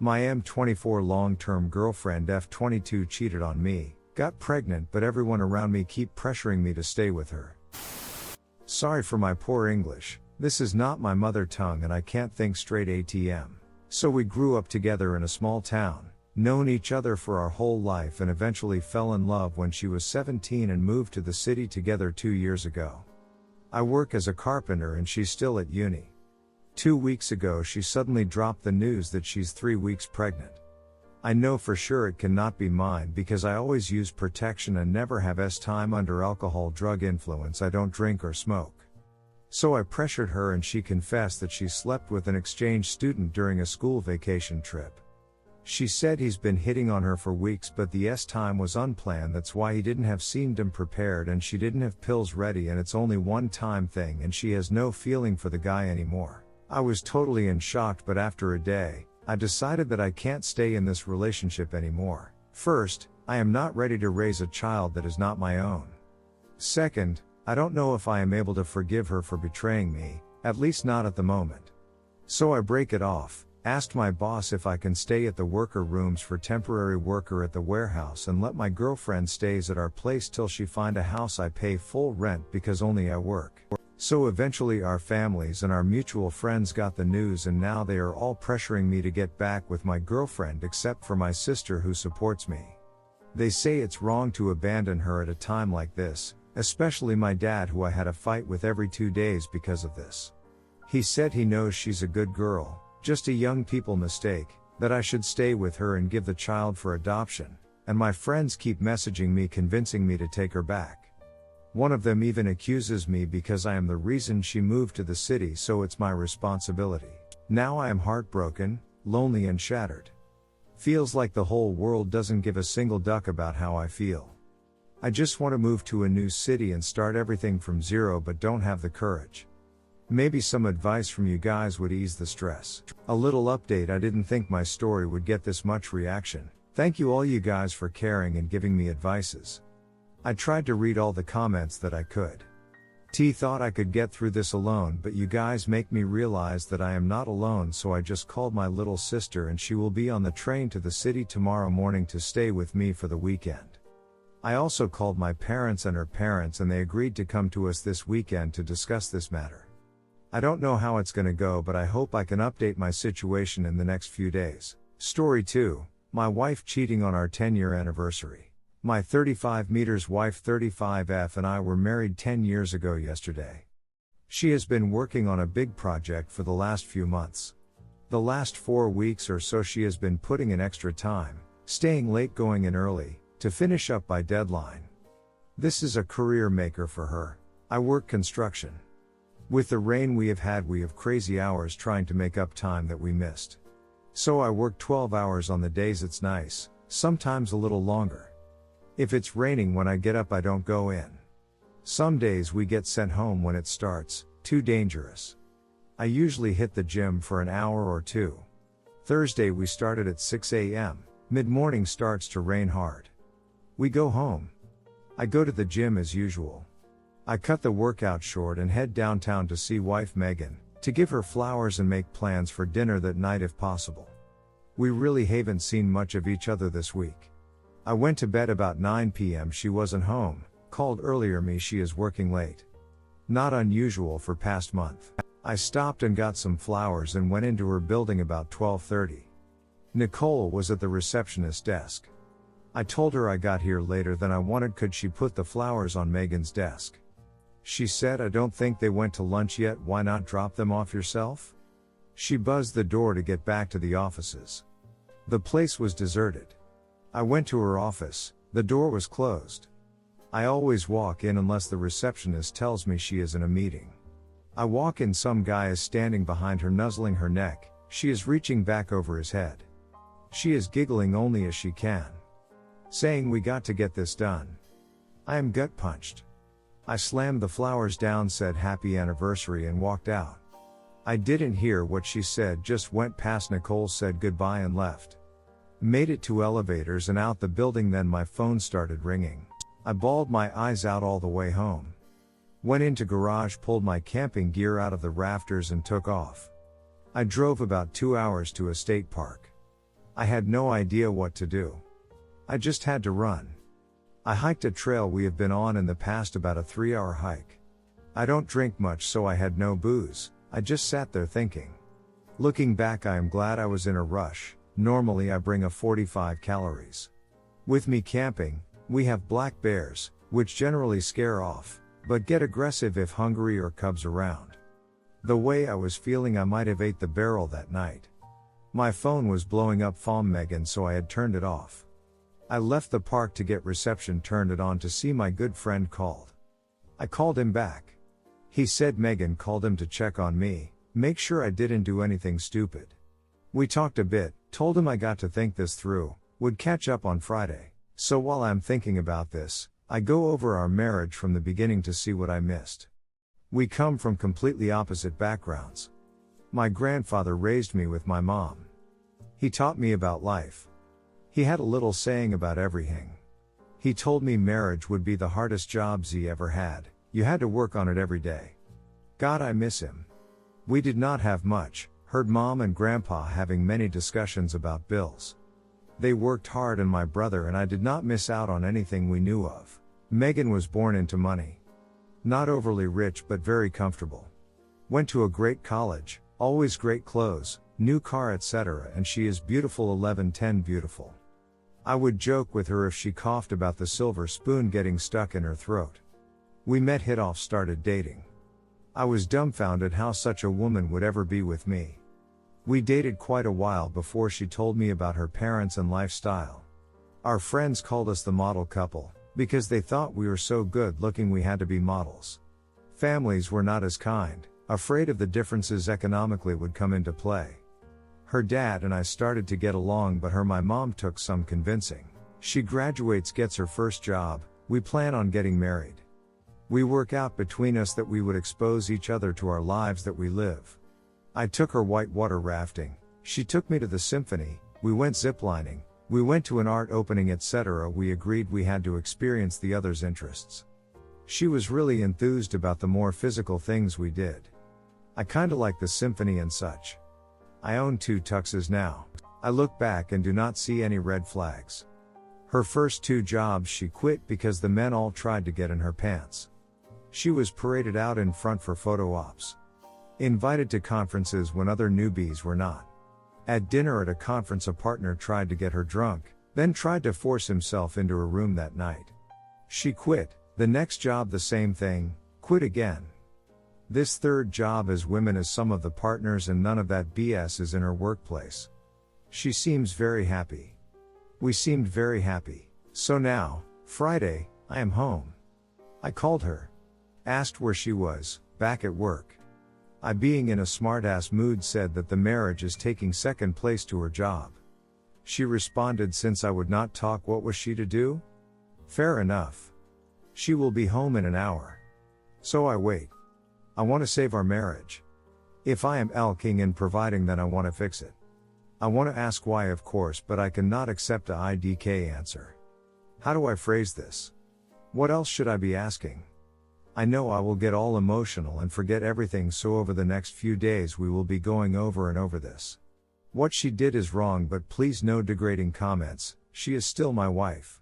My M24 long-term girlfriend F22 cheated on me, got pregnant, but everyone around me keep pressuring me to stay with her. Sorry for my poor English, this is not my mother tongue and I can't think straight ATM. So we grew up together in a small town, known each other for our whole life, and eventually fell in love when she was 17 and moved to the city together 2 years ago. I work as a carpenter and she's still at uni. 2 weeks ago she suddenly dropped the news that she's 3 weeks pregnant. I know for sure it cannot be mine because I always use protection and never have time under alcohol drug influence. I don't drink or smoke. So I pressured her and she confessed that she slept with an exchange student during a school vacation trip. She said he's been hitting on her for weeks, but the time was unplanned, that's why he didn't have seemed him prepared, and she didn't have pills ready, and it's only one time thing and she has no feeling for the guy anymore. I was totally in shock, but after a day, I decided that I can't stay in this relationship anymore. First, I am not ready to raise a child that is not my own. Second, I don't know if I am able to forgive her for betraying me, at least not at the moment. So I break it off, asked my boss if I can stay at the worker rooms for temporary worker at the warehouse and let my girlfriend stays at our place till she find a house I pay full rent because only I work. So eventually our families and our mutual friends got the news and now they are all pressuring me to get back with my girlfriend except for my sister who supports me. They say it's wrong to abandon her at a time like this, especially my dad who I had a fight with every 2 days because of this. He said he knows she's a good girl, just a young people mistake, that I should stay with her and give the child for adoption, and my friends keep messaging me convincing me to take her back. One of them even accuses me because I am the reason she moved to the city, so it's my responsibility. Now I am heartbroken, lonely and shattered. Feels like the whole world doesn't give a single duck about how I feel. I just want to move to a new city and start everything from zero, but don't have the courage. Maybe some advice from you guys would ease the stress. A little update: I didn't think my story would get this much reaction. Thank you all you guys for caring and giving me advices. I tried to read all the comments that I could. Thought I could get through this alone, but you guys make me realize that I am not alone, so I just called my little sister and she will be on the train to the city tomorrow morning to stay with me for the weekend. I also called my parents and her parents and they agreed to come to us this weekend to discuss this matter. I don't know how it's gonna go, but I hope I can update my situation in the next few days. Story 2, my wife cheating on our 10-year anniversary. My 35 meters wife 35F and I were married 10 years ago yesterday. She has been working on a big project for the last few months. The last 4 weeks or so she has been putting in extra time, staying late, going in early, to finish up by deadline. This is a career maker for her. I work construction. With the rain we have crazy hours trying to make up time that we missed. So I work 12 hours on the days it's nice, sometimes a little longer. If it's raining when I get up I don't go in. Some days we get sent home when it starts, too dangerous. I usually hit the gym for an hour or two. Thursday we started at 6 a.m, mid-morning starts to rain hard. We go home. I go to the gym as usual. I cut the workout short and head downtown to see wife Megan, to give her flowers and make plans for dinner that night if possible. We really haven't seen much of each other this week. I went to bed about 9 p.m. She wasn't home, called earlier me she is working late. Not unusual for past month. I stopped and got some flowers and went into her building about 12:30. Nicole was at the receptionist desk. I told her I got here later than I wanted, could she put the flowers on Megan's desk? She said, I don't think they went to lunch yet, why not drop them off yourself? She buzzed the door to get back to the offices. The place was deserted. I went to her office, the door was closed. I always walk in unless the receptionist tells me she is in a meeting. I walk in, some guy is standing behind her nuzzling her neck, she is reaching back over his head. She is giggling only as she can, saying we got to get this done. I am gut punched. I slammed the flowers down, said happy anniversary and walked out. I didn't hear what she said, just went past Nicole, said goodbye and left. Made it to elevators and out the building, then my phone started ringing. I bawled my eyes out all the way home. Went into garage, pulled my camping gear out of the rafters and took off. I drove about 2 hours to a state park. I had no idea what to do. I just had to run. I hiked a trail we have been on in the past, about a 3-hour hike. I don't drink much, so I had no booze. I just sat there thinking. Looking back, I am glad I was in a rush. Normally I bring a 45 calories. With me camping, we have black bears, which generally scare off, but get aggressive if hungry or cubs around. The way I was feeling, I might have ate the barrel that night. My phone was blowing up from Megan, so I had turned it off. I left the park to get reception, turned it on to see my good friend called. I called him back. He said Megan called him to check on me, make sure I didn't do anything stupid. We talked a bit, told him I got to think this through, would catch up on Friday. So while I'm thinking about this, I go over our marriage from the beginning to see what I missed. We come from completely opposite backgrounds. My grandfather raised me with my mom. He taught me about life. He had a little saying about everything. He told me marriage would be the hardest jobs he ever had. You had to work on it every day. God, I miss him. We did not have much, heard mom and grandpa having many discussions about bills. They worked hard, and my brother and I did not miss out on anything we knew of. Megan was born into money. Not overly rich, but very comfortable. Went to a great college, always great clothes, new car, etc., and she is beautiful, 11-10 beautiful. I would joke with her if she coughed about the silver spoon getting stuck in her throat. We met, hit off, started dating. I was dumbfounded how such a woman would ever be with me. We dated quite a while before she told me about her parents and lifestyle. Our friends called us the model couple, because they thought we were so good looking we had to be models. Families were not as kind, afraid of the differences economically would come into play. Her dad and I started to get along, but my mom took some convincing. She graduates, gets her first job, we plan on getting married. We work out between us that we would expose each other to our lives that we live. I took her whitewater rafting, she took me to the symphony, we went ziplining, we went to an art opening, etc. We agreed we had to experience the other's interests. She was really enthused about the more physical things we did. I kinda like the symphony and such. I own 2 tuxes now. I look back and do not see any red flags. Her first 2 jobs she quit because the men all tried to get in her pants. She was paraded out in front for photo ops. Invited to conferences when other newbies were not. At dinner at a conference, a partner tried to get her drunk, then tried to force himself into a room that night. She quit. The next job the same thing, quit again. This 3rd job as women as some of the partners, and none of that BS is in her workplace. She seems very happy. We seemed very happy. So now, Friday, I am home. I called her. Asked where she was, back at work. I, being in a smartass mood, said that the marriage is taking second place to her job. She responded, since I would not talk, what was she to do? Fair enough. She will be home in an hour. So I wait. I want to save our marriage. If I am king in providing, then I want to fix it. I want to ask why, of course, but I cannot accept a IDK answer. How do I phrase this? What else should I be asking? I know I will get all emotional and forget everything, so over the next few days we will be going over and over this. What she did is wrong, but please no degrading comments, she is still my wife.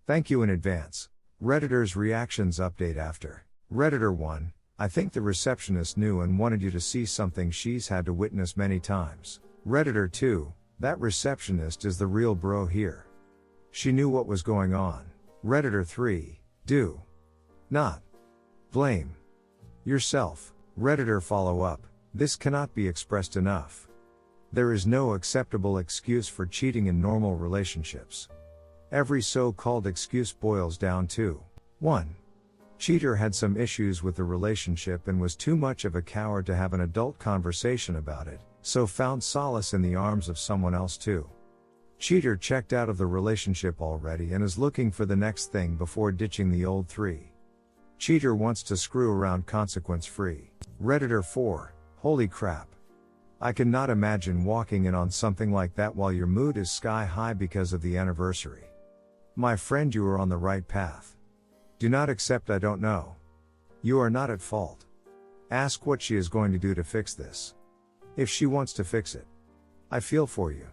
Thank you in advance. Redditor's reactions update after. Redditor 1, I think the receptionist knew and wanted you to see something she's had to witness many times. Redditor 2, that receptionist is the real bro here. She knew what was going on. Redditor 3, do not blame yourself. Redditor follow up, this cannot be expressed enough. There is no acceptable excuse for cheating in normal relationships. Every so-called excuse boils down to 1. Cheater had some issues with the relationship and was too much of a coward to have an adult conversation about it, so found solace in the arms of someone else. 2. Cheater checked out of the relationship already and is looking for the next thing before ditching the old. 3. Cheater wants to screw around consequence-free. Redditor 4, holy crap. I cannot imagine walking in on something like that while your mood is sky high because of the anniversary. My friend, you are on the right path. Do not accept I don't know. You are not at fault. Ask what she is going to do to fix this. If she wants to fix it. I feel for you.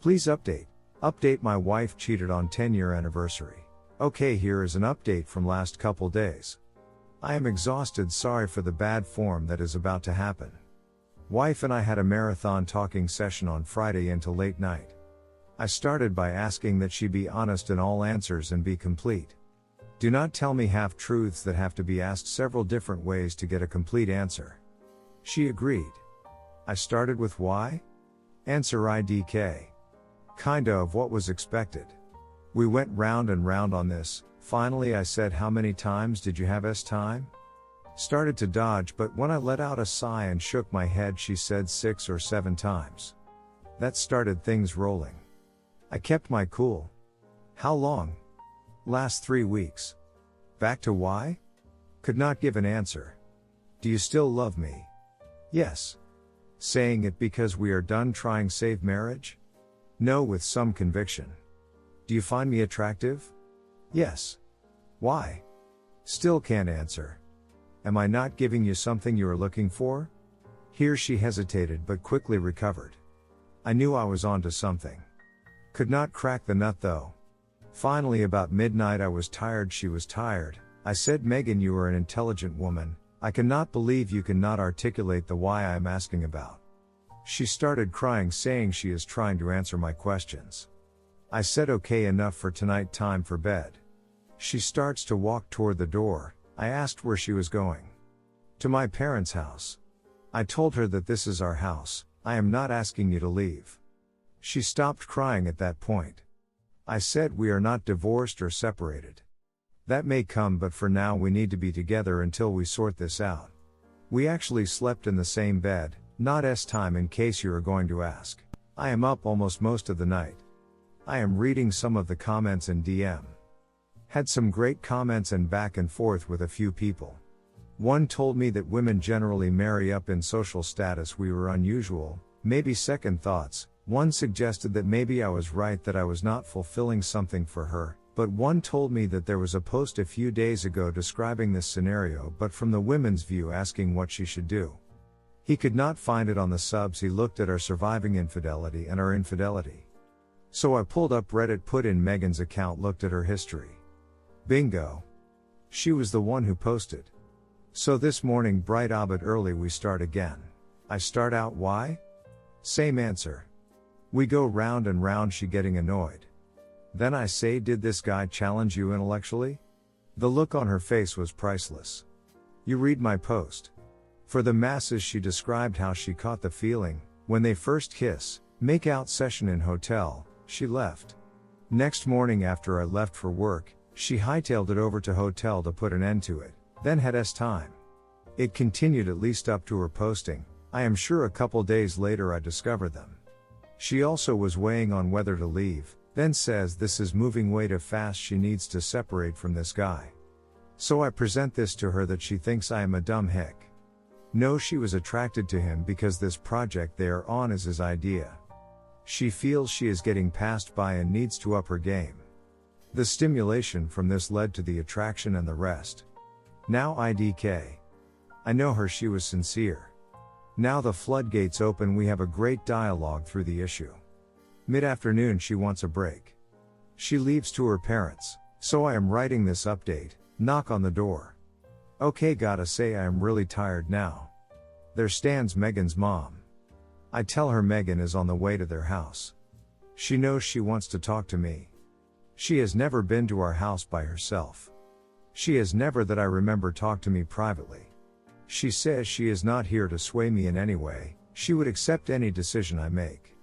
Please update. Update, my wife cheated on 10-year anniversary. Okay, here is an update from last couple days. I am exhausted, sorry for the bad form that is about to happen. Wife and I had a marathon talking session on Friday until late night. I started by asking that she be honest in all answers and be complete. Do not tell me half-truths that have to be asked several different ways to get a complete answer. She agreed. I started with why? Answer IDK. Kinda of what was expected. We went round and round on this. Finally I said, how many times did you have time? Started to dodge, but when I let out a sigh and shook my head, she said 6 or 7 times. That started things rolling. I kept my cool. How long? Last 3 weeks. Back to why? Could not give an answer. Do you still love me? Yes. Saying it because we are done trying save marriage? No, with some conviction. Do you find me attractive? Yes. Why? Still can't answer. Am I not giving you something you are looking for? Here she hesitated but quickly recovered. I knew I was onto something. Could not crack the nut though. Finally about midnight I was tired, she was tired. I said, Megan, you are an intelligent woman. I cannot believe you cannot articulate the why I am asking about. She started crying, saying she is trying to answer my questions. I said, okay, enough for tonight, time for bed. She starts to walk toward the door. I asked where she was going. To my parents' house. I told her that this is our house. I am not asking you to leave. She stopped crying at that point. I said, we are not divorced or separated. That may come, but for now we need to be together until we sort this out. We actually slept in the same bed, not time in case you are going to ask. I am up almost most of the night. I am reading some of the comments in DM. Had some great comments and back and forth with a few people. One told me that women generally marry up in social status. We were unusual, maybe second thoughts. One suggested that maybe I was right, that I was not fulfilling something for her, but one told me that there was a post a few days ago describing this scenario but from the women's view, asking what she should do. He could not find it on the subs. He looked at our surviving infidelity and our infidelity. So I pulled up Reddit, put in Megan's account, looked at her history. Bingo. She was the one who posted. So this morning, bright but early, we start again. I start out, why? Same answer. We go round and round, she getting annoyed. Then I say, did this guy challenge you intellectually? The look on her face was priceless. You read my post. For the masses, she described how she caught the feeling, when they first kiss, make out session in hotel, she left. Next morning after I left for work, she hightailed it over to hotel to put an end to it, then had time. It continued at least up to her posting. I am sure a couple days later I discovered them. She also was weighing on whether to leave, then says this is moving way too fast, she needs to separate from this guy. So I present this to her that she thinks I am a dumb hick. No, she was attracted to him because this project they are on is his idea. She feels she is getting passed by and needs to up her game. The stimulation from this led to the attraction and the rest. Now IDK. I know her, she was sincere. Now the floodgates open, we have a great dialogue through the issue. Mid-afternoon she wants a break. She leaves to her parents, so I am writing this update, knock on the door. Okay, gotta say I am really tired now. There stands Megan's mom. I tell her Megan is on the way to their house. She knows she wants to talk to me. She has never been to our house by herself. She has never that I remember talked to me privately. She says she is not here to sway me in any way, she would accept any decision I make.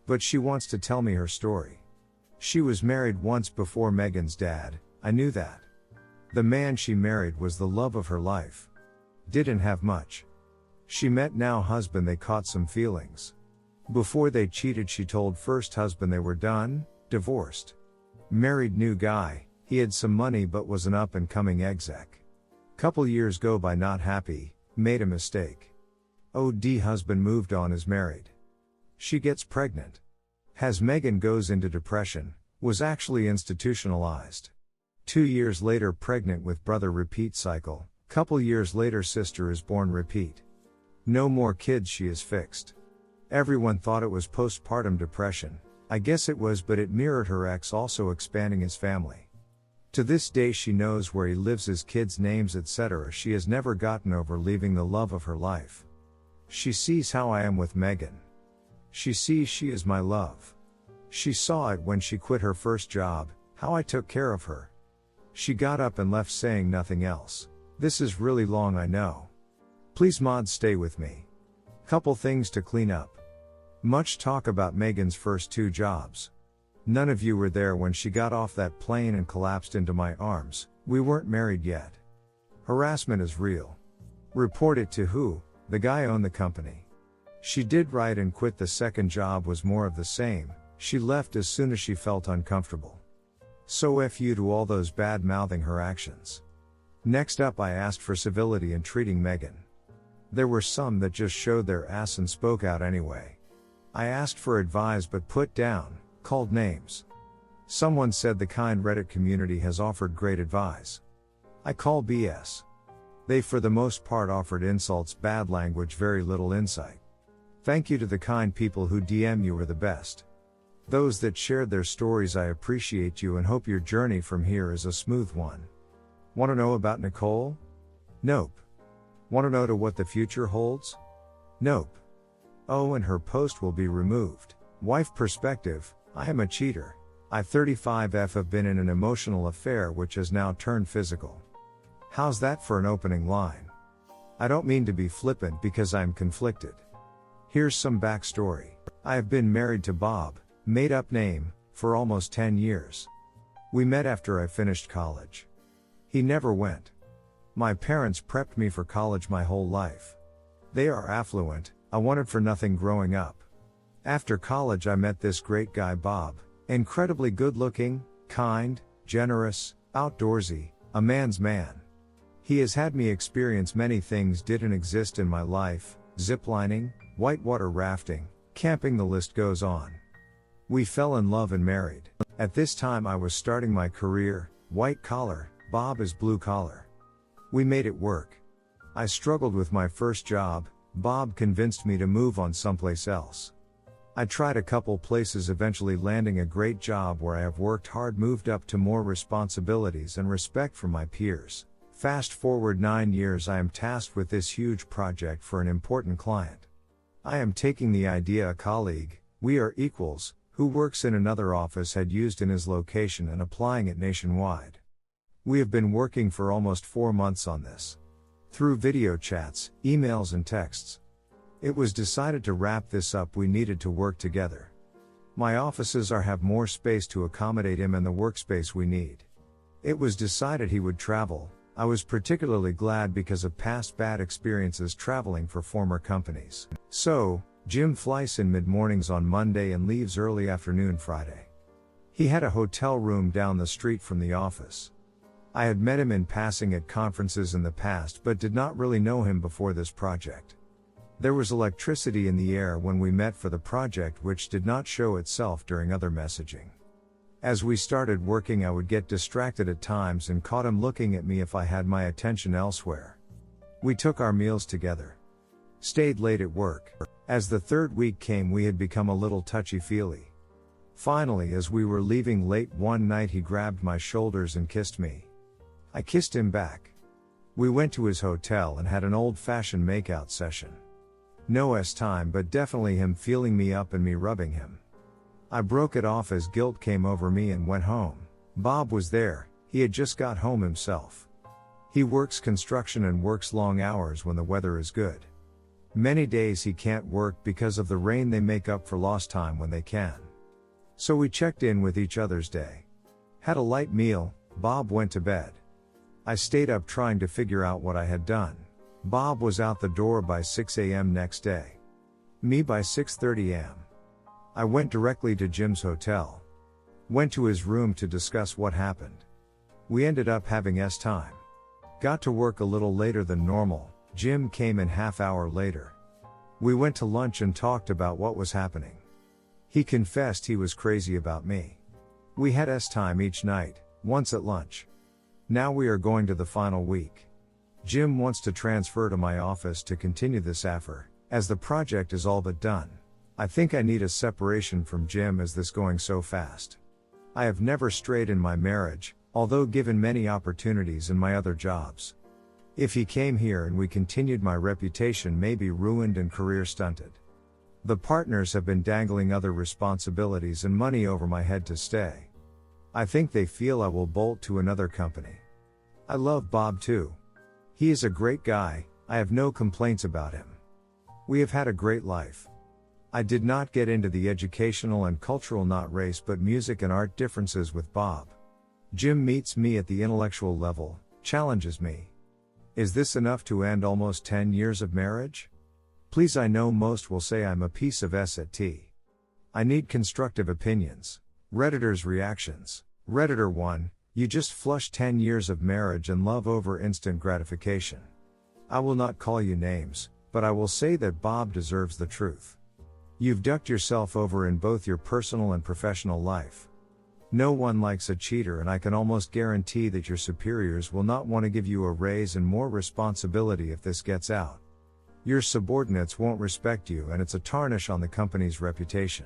But she wants to tell me her story. She was married once before Megan's dad, I knew that. The man she married was the love of her life. Didn't have much. She met now husband, they caught some feelings. Before they cheated, she told first husband they were done, divorced. Married new guy, he had some money but was an up and coming exec. Couple years go by, not happy, made a mistake. OD husband moved on, is married. She gets pregnant. Has Megan, goes into depression, was actually institutionalized. 2 years later pregnant with brother, repeat cycle, couple years later sister is born, repeat. No more kids, she is fixed. Everyone thought it was postpartum depression. I guess it was, but it mirrored her ex also expanding his family. To this day she knows where he lives, his kids' names, etc. She has never gotten over leaving the love of her life. She sees how I am with Megan. She sees she is my love. She saw it when she quit her first job, how I took care of her. She got up and left saying nothing else. This is really long, I know. Please mods, stay with me. Couple things to clean up. Much talk about Megan's first 2 jobs. None of you were there when she got off that plane and collapsed into my arms. We weren't married yet. Harassment is real. Report it to who? The guy owned the company. She did right and quit. The second job was more of the same. She left as soon as she felt uncomfortable. So F you to all those bad mouthing her actions. Next up, I asked for civility in treating Megan. There were some that just showed their ass and spoke out anyway. I asked for advice but put down, called names. Someone said the kind Reddit community has offered great advice. I call BS. They for the most part offered insults, bad language, very little insight. Thank you to the kind people who DM you are the best. Those that shared their stories, I appreciate you and hope your journey from here is a smooth one. Want to know about Nicole? Nope. Want to know to what the future holds? Nope. Oh, and her post will be removed. Wife perspective, I am a cheater. I 35F have been in an emotional affair which has now turned physical. How's that for an opening line? I don't mean to be flippant because I'm conflicted. Here's some backstory. I have been married to Bob, made up name, for almost 10 years. We met after I finished college. He never went. My parents prepped me for college my whole life. They are affluent, I wanted for nothing growing up. After college I met this great guy Bob, incredibly good looking, kind, generous, outdoorsy, a man's man. He has had me experience many things didn't exist in my life, ziplining, whitewater rafting, camping, the list goes on. We fell in love and married. At this time I was starting my career, white collar, Bob is blue collar. We made it work. I struggled with my first job, Bob convinced me to move on someplace else. I tried a couple places, eventually landing a great job where I have worked hard, moved up to more responsibilities and respect from my peers. Fast forward 9 years, I am tasked with this huge project for an important client. I am taking the idea a colleague, we are equals, who works in another office had used in his location and applying it nationwide. We have been working for almost 4 months on this. Through video chats, emails and texts. It was decided to wrap this up, we needed to work together. My offices have more space to accommodate him and the workspace we need. It was decided he would travel. I was particularly glad because of past bad experiences traveling for former companies. So, Jim flies in mid-mornings on Monday and leaves early afternoon Friday. He had a hotel room down the street from the office. I had met him in passing at conferences in the past but did not really know him before this project. There was electricity in the air when we met for the project which did not show itself during other messaging. As we started working I would get distracted at times and caught him looking at me if I had my attention elsewhere. We took our meals together. Stayed late at work. As the third week came we had become a little touchy-feely. Finally, as we were leaving late one night he grabbed my shoulders and kissed me. I kissed him back. We went to his hotel and had an old-fashioned makeout session. No time but definitely him feeling me up and me rubbing him. I broke it off as guilt came over me and went home. Bob was there, he had just got home himself. He works construction and works long hours when the weather is good. Many days he can't work because of the rain, they make up for lost time when they can. So we checked in with each other's day. Had a light meal, Bob went to bed. I stayed up trying to figure out what I had done. Bob was out the door by 6 a.m. next day. Me by 6:30 a.m. I went directly to Jim's hotel. Went to his room to discuss what happened. We ended up having time. Got to work a little later than normal. Jim came in half hour later. We went to lunch and talked about what was happening. He confessed he was crazy about me. We had time each night, once at lunch. Now we are going to the final week. Jim wants to transfer to my office to continue this affair, as the project is all but done. I think I need a separation from Jim. Is this going so fast? I have never strayed in my marriage, although given many opportunities in my other jobs. If he came here and we continued, my reputation may be ruined and career stunted. The partners have been dangling other responsibilities and money over my head to stay. I think they feel I will bolt to another company. I love Bob too. He is a great guy, I have no complaints about him. We have had a great life. I did not get into the educational and cultural, not race but music and art differences with Bob. Jim meets me at the intellectual level, challenges me. Is this enough to end almost 10 years of marriage? Please, I know most will say I'm a piece of S@T. I need constructive opinions. Redditors' reactions. Redditor 1, you just flushed 10 years of marriage and love over instant gratification. I will not call you names, but I will say that Bob deserves the truth. You've ducked yourself over in both your personal and professional life. No one likes a cheater, and I can almost guarantee that your superiors will not want to give you a raise and more responsibility if this gets out. Your subordinates won't respect you, and it's a tarnish on the company's reputation.